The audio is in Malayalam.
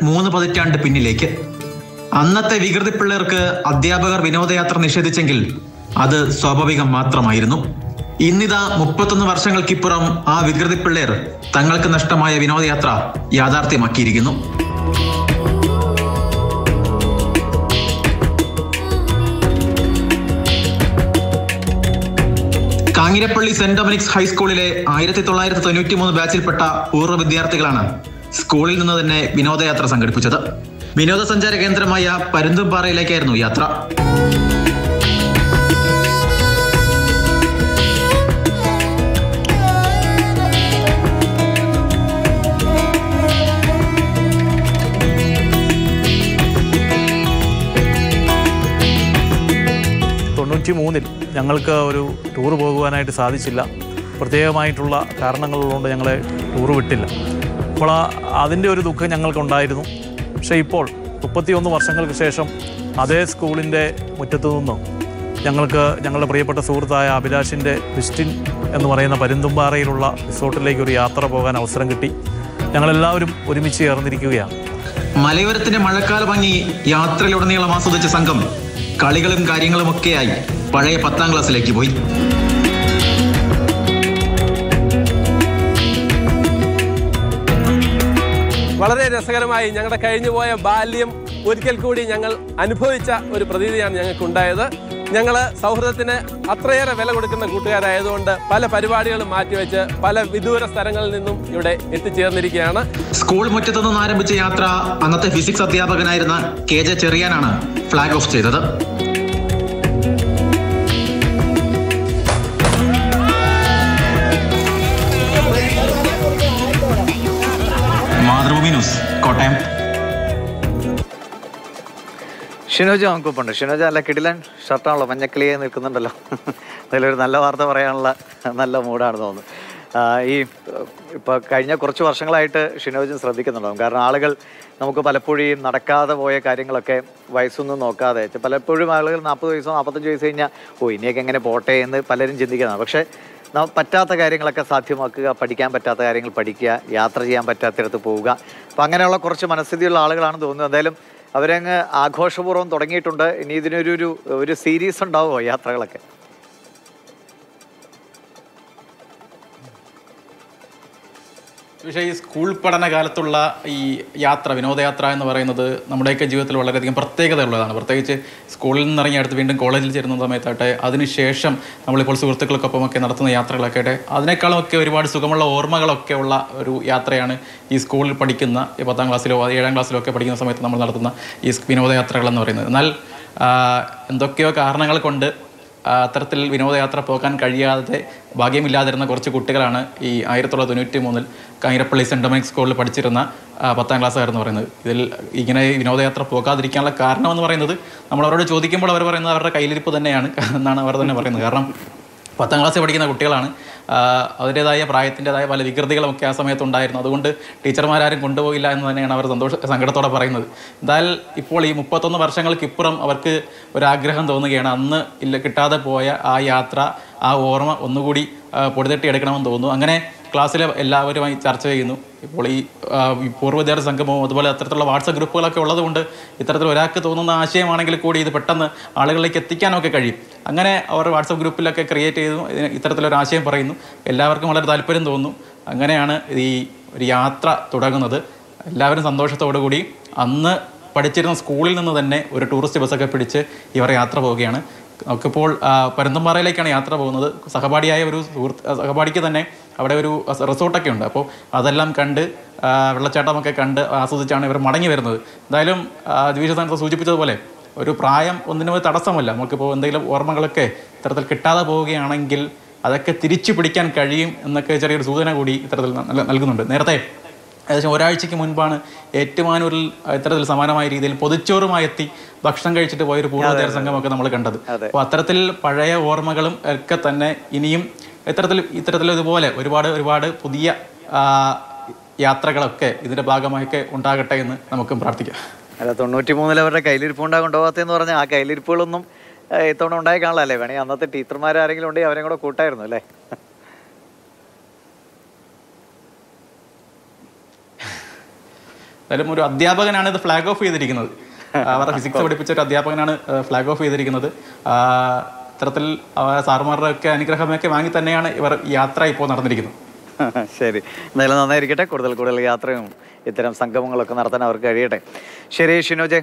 3 പതിറ്റാണ്ട് പിന്നിലേക്ക്. അന്നത്തെ വികൃതി പിള്ളേർക്ക് അധ്യാപകർ വിനോദയാത്ര നിഷേധിച്ചെങ്കിൽ അത് സ്വാഭാവികം മാത്രമായിരുന്നു. ഇന്നിതാ 31 വർഷങ്ങൾക്കിപ്പുറം ആ വികൃതി പിള്ളേർ തങ്ങൾക്ക് നഷ്ടമായ വിനോദയാത്ര യാഥാർത്ഥ്യമാക്കിയിരിക്കുന്നു. കാഞ്ഞിരപ്പള്ളി സെന്റ് ഡൊമിനിക്സ് ഹൈസ്കൂളിലെ 1993 ബാച്ചിൽപ്പെട്ട പൂർവ്വ വിദ്യാർത്ഥികളാണ് സ്കൂളിൽ നിന്ന് തന്നെ വിനോദയാത്ര സംഘടിപ്പിച്ചത്. വിനോദസഞ്ചാര കേന്ദ്രമായ പരുന്തുംപാറയിലേക്കായിരുന്നു യാത്ര. ഞങ്ങൾക്ക് ഒരു ടൂർ പോകുവാനായിട്ട് സാധിച്ചില്ല. പ്രത്യേകമായിട്ടുള്ള കാരണങ്ങളുള്ളതുകൊണ്ട് ഞങ്ങളെ ടൂർ വിട്ടില്ല. അപ്പോൾ അതിൻ്റെ ഒരു ദുഃഖം ഞങ്ങൾക്കുണ്ടായിരുന്നു. പക്ഷേ ഇപ്പോൾ 31 വർഷങ്ങൾക്ക് ശേഷം അതേ സ്കൂളിൻ്റെ മുറ്റത്തു നിന്നും ഞങ്ങളുടെ പ്രിയപ്പെട്ട സുഹൃത്തായ അഭിലാഷിൻ്റെ വിസ്റ്റിൻ എന്ന് പറയുന്ന പരുന്തുംപാറയിലുള്ള റിസോർട്ടിലേക്ക് ഒരു യാത്ര പോകാൻ അവസരം കിട്ടി. ഞങ്ങളെല്ലാവരും ഒരുമിച്ച് ചേർന്നിരിക്കുകയാണ്. മലയോരത്തിന്റെ മഴക്കാല ഭംഗി യാത്രയിലുടനീളം ആസ്വദിച്ച സംഘം കളികളും കാര്യങ്ങളുമൊക്കെയായി പഴയ 10ാം ക്ലാസ്സിലേക്ക് പോയി. വളരെ രസകരമായി ഞങ്ങളുടെ കഴിഞ്ഞുപോയ ബാല്യം ഒരിക്കൽ കൂടി ഞങ്ങൾ അനുഭവിച്ച ഒരു പ്രതീതിയാണ് ഞങ്ങൾക്കുണ്ടായത്. ഞങ്ങൾ സൗഹൃദത്തിന് അത്രയേറെ വില കൊടുക്കുന്ന കൂട്ടുകാരായതുകൊണ്ട് പല പരിപാടികളും മാറ്റിവെച്ച് പല വിദൂര സ്ഥലങ്ങളിൽ നിന്നും ഇവിടെ എത്തിച്ചേർന്നിരിക്കുകയാണ്. സ്കൂൾ മുറ്റത്തു നിന്ന് ആരംഭിച്ച യാത്ര അന്നത്തെ ഫിസിക്സ് അധ്യാപകനായിരുന്ന KJ ചെറിയാനാണ് ഫ്ലാഗ് ഓഫ് ചെയ്തത്. മാതൃഭൂമി ന്യൂസ്, കോട്ടയം. ഷിനോജ് നമുക്കൊപ്പുണ്ട്. ഷിനോജ് നല്ല കിടിലൻ ഷർട്ടാണല്ലോ, മഞ്ഞക്കിളിയെ നിൽക്കുന്നുണ്ടല്ലോ. അതിലൊരു നല്ല വാർത്ത പറയാനുള്ള നല്ല മൂഡാണ് തോന്നുന്നു. ഇപ്പോൾ കഴിഞ്ഞ കുറച്ച് വർഷങ്ങളായിട്ട് ഷിനോജും ശ്രദ്ധിക്കുന്നുണ്ടാവും. കാരണം ആളുകൾ നമുക്ക് പലപ്പോഴും നടക്കാതെ പോയ കാര്യങ്ങളൊക്കെ വയസ്സൊന്നും നോക്കാതെ, പലപ്പോഴും ആളുകൾ 40 വയസ്സോ 45 വയസ്സ് കഴിഞ്ഞാൽ ഇനിയൊക്കെ എങ്ങനെ പോട്ടെ എന്ന് പലരും ചിന്തിക്കുന്നതാണ്. പക്ഷേ പറ്റാത്ത കാര്യങ്ങളൊക്കെ സാധ്യമാക്കുക, പഠിക്കാൻ പറ്റാത്ത കാര്യങ്ങൾ പഠിക്കുക, യാത്ര ചെയ്യാൻ പറ്റാത്തിടത്ത് പോവുക. അപ്പം അങ്ങനെയുള്ള കുറച്ച് മനസ്ഥിതിയുള്ള ആളുകളാണെന്ന് തോന്നുന്നു. എന്തായാലും അവരങ്ങ് ആഘോഷപൂർവ്വം തുടങ്ങിയിട്ടുണ്ട്. ഇനി ഇതിനൊരു സീരീസ് ഉണ്ടാവുമോ യാത്രകളൊക്കെ? പക്ഷേ ഈ സ്കൂൾ പഠനകാലത്തുള്ള ഈ യാത്ര, വിനോദയാത്ര എന്ന് പറയുന്നത് നമ്മുടെയൊക്കെ ജീവിതത്തിൽ വളരെയധികം പ്രത്യേകതയുള്ളതാണ്. പ്രത്യേകിച്ച് സ്കൂളിൽ നിന്നിറങ്ങി അടുത്ത് വീണ്ടും കോളേജിൽ ചേരുന്ന സമയത്താട്ടെ, അതിനുശേഷം നമ്മളിപ്പോൾ സുഹൃത്തുക്കൾക്കൊപ്പമൊക്കെ നടത്തുന്ന യാത്രകളൊക്കെ ആട്ടെ, അതിനേക്കാളുമൊക്കെ ഒരുപാട് സുഖമുള്ള ഓർമ്മകളൊക്കെ ഉള്ള ഒരു യാത്രയാണ് ഈ സ്കൂളിൽ പഠിക്കുന്ന 10ാം ക്ലാസ്സിലോ 7ാം ക്ലാസ്സിലോ ഒക്കെ പഠിക്കുന്ന സമയത്ത് നമ്മൾ നടത്തുന്ന ഈ വിനോദയാത്രകളെന്ന് പറയുന്നത്. എന്നാൽ എന്തൊക്കെയോ കാരണങ്ങൾ കൊണ്ട് അത്തരത്തിൽ വിനോദയാത്ര പോകാൻ കഴിയാതെ ഭാഗ്യമില്ലാതിരുന്ന കുറച്ച് കുട്ടികളാണ് ഈ 1993 കാഞ്ഞിരപ്പള്ളി സെന്റ് ഡൊമിനിക്സ് സ്കൂളിൽ പഠിച്ചിരുന്ന 10ാം ക്ലാസ്സുകാരെന്ന് പറയുന്നത്. ഇതിൽ ഇങ്ങനെ വിനോദയാത്ര പോകാതിരിക്കാനുള്ള കാരണം എന്ന് പറയുന്നത് നമ്മൾ അവരോട് ചോദിക്കുമ്പോൾ അവർ പറയുന്നത് അവരുടെ കയ്യിലിരിപ്പ് തന്നെയാണ് എന്നാണ് അവർ തന്നെ പറയുന്നത്. കാരണം 10ാം ക്ലാസ്സിൽ പഠിക്കുന്ന കുട്ടികളാണ്. അവരുടേതായ പ്രായത്തിൻ്റെതായ പല വികൃതികളുമൊക്കെ ആ സമയത്തുണ്ടായിരുന്നു. അതുകൊണ്ട് ടീച്ചർമാരും കൊണ്ടുപോയില്ല എന്ന് തന്നെയാണ് അവർ സങ്കടത്തോടെ പറയുന്നത്. എന്തായാലും ഇപ്പോൾ ഈ 31 വർഷങ്ങൾക്കിപ്പുറം അവർക്ക് ഒരാഗ്രഹം തോന്നുകയാണ്. അന്ന് കിട്ടാതെ പോയ ആ യാത്ര, ആ ഓർമ്മ ഒന്നുകൂടി പൊടിതട്ടി എടുക്കണമെന്ന് തോന്നുന്നു. അങ്ങനെ ക്ലാസ്സിലെ എല്ലാവരുമായി ചർച്ച ചെയ്യുന്നു. ഇപ്പോൾ ഈ പൂർവ്വ വിദ്യാർത്ഥി സംഗമവും അതുപോലെ അത്തരത്തിലുള്ള വാട്സപ്പ് ഗ്രൂപ്പുകളൊക്കെ ഉള്ളതുകൊണ്ട് ഇത്തരത്തിൽ ഒരാൾക്ക് തോന്നുന്ന ആശയമാണെങ്കിൽ കൂടി ഇത് പെട്ടെന്ന് ആളുകളിലേക്ക് എത്തിക്കാനൊക്കെ കഴിയും. അങ്ങനെ അവർ വാട്സപ്പ് ഗ്രൂപ്പിലൊക്കെ ക്രിയേറ്റ് ചെയ്തു ഇത്തരത്തിലൊരു ആശയം പറയുന്നു. എല്ലാവർക്കും വളരെ താല്പര്യം തോന്നുന്നു. അങ്ങനെയാണ് ഈ ഒരു യാത്ര തുടങ്ങുന്നത്. എല്ലാവരും സന്തോഷത്തോടു കൂടി അന്ന് പഠിച്ചിരുന്ന സ്കൂളിൽ നിന്ന് തന്നെ ഒരു ടൂറിസ്റ്റ് ബസ്സൊക്കെ പിടിച്ച് ഇവർ യാത്ര പോവുകയാണ്. നമുക്കിപ്പോൾ പരുന്തുംപാറയിലേക്കാണ് യാത്ര പോകുന്നത്. സഹപാഠിയായ ഒരു സഹപാഠിക്ക് തന്നെ അവിടെ ഒരു റിസോർട്ടൊക്കെ ഉണ്ട്. അപ്പോൾ അതെല്ലാം കണ്ട് വെള്ളച്ചാട്ടമൊക്കെ കണ്ട് ആസ്വദിച്ചാണ് ഇവർ മടങ്ങി വരുന്നത്. എന്തായാലും ദ്വിജസ്ഥാനത്ത് സൂചിപ്പിച്ചതുപോലെ ഒരു പ്രായം ഒന്നിനും തടസ്സമല്ല. നമുക്കിപ്പോൾ എന്തെങ്കിലും ഓർമ്മകളൊക്കെ ഇത്തരത്തിൽ കിട്ടാതെ പോവുകയാണെങ്കിൽ അതൊക്കെ തിരിച്ചു പിടിക്കാൻ കഴിയും എന്നൊക്കെ ചെറിയൊരു സൂചന കൂടി ഇത്തരത്തിൽ നൽകുന്നുണ്ട്. നേരത്തെ ഏകദേശം ഒരാഴ്ചയ്ക്ക് മുൻപാണ് ഏറ്റുമാനൂരിൽ ഇത്തരത്തിൽ സമാനമായ രീതിയിൽ പൊതിച്ചോറുമായി എത്തി ഭക്ഷണം കഴിച്ചിട്ട് പോയൊരു പൂർവ്വ വിദ്യാർത്ഥി സംഘമൊക്കെ നമ്മൾ കണ്ടത്. അപ്പോൾ അത്തരത്തിൽ പഴയ ഓർമ്മകളും ഒക്കെ തന്നെ ഇനിയും ഇത്തരത്തിൽ ഇതുപോലെ ഒരുപാട് പുതിയ യാത്രകളൊക്കെ ഇതിൻ്റെ ഭാഗമായൊക്കെ ഉണ്ടാകട്ടെ എന്ന് നമുക്കും പ്രാർത്ഥിക്കാം. അല്ല, 93 അവരുടെ കയ്യിലിരിപ്പുണ്ടാകും കൊണ്ടുപോകാത്തതെന്ന് പറഞ്ഞാൽ ആ കയ്യിലിരിപ്പുകളൊന്നും ഇത്തവണ ഉണ്ടായി കാണാനല്ലേ? വേണമെങ്കിൽ അന്നത്തെ ടീച്ചർമാരാരെങ്കിലും ഉണ്ടെങ്കിൽ അവരെയും കൂടെ കൂട്ടായിരുന്നു അല്ലേ? എന്തായാലും ഒരു അധ്യാപകനാണ് ഇത് ഫ്ലാഗ് ഓഫ് ചെയ്തിരിക്കുന്നത്. അവരുടെ ഫിസിക്സ് പഠിപ്പിച്ച ഒരു അധ്യാപകനാണ് ഫ്ലാഗ് ഓഫ് ചെയ്തിരിക്കുന്നത്. ഇത്തരത്തിൽ സാറുമാരുടെ ഒക്കെ അനുഗ്രഹമൊക്കെ വാങ്ങി തന്നെയാണ് ഇവർ യാത്ര ഇപ്പോൾ നടന്നിരിക്കുന്നത്. ശരി, എന്തായാലും നന്നായിരിക്കട്ടെ. കൂടുതൽ യാത്രയും ഇത്തരം സംഗമങ്ങളൊക്കെ നടത്താൻ അവർക്ക് കഴിയട്ടെ. ശരി ഷിനോജെ.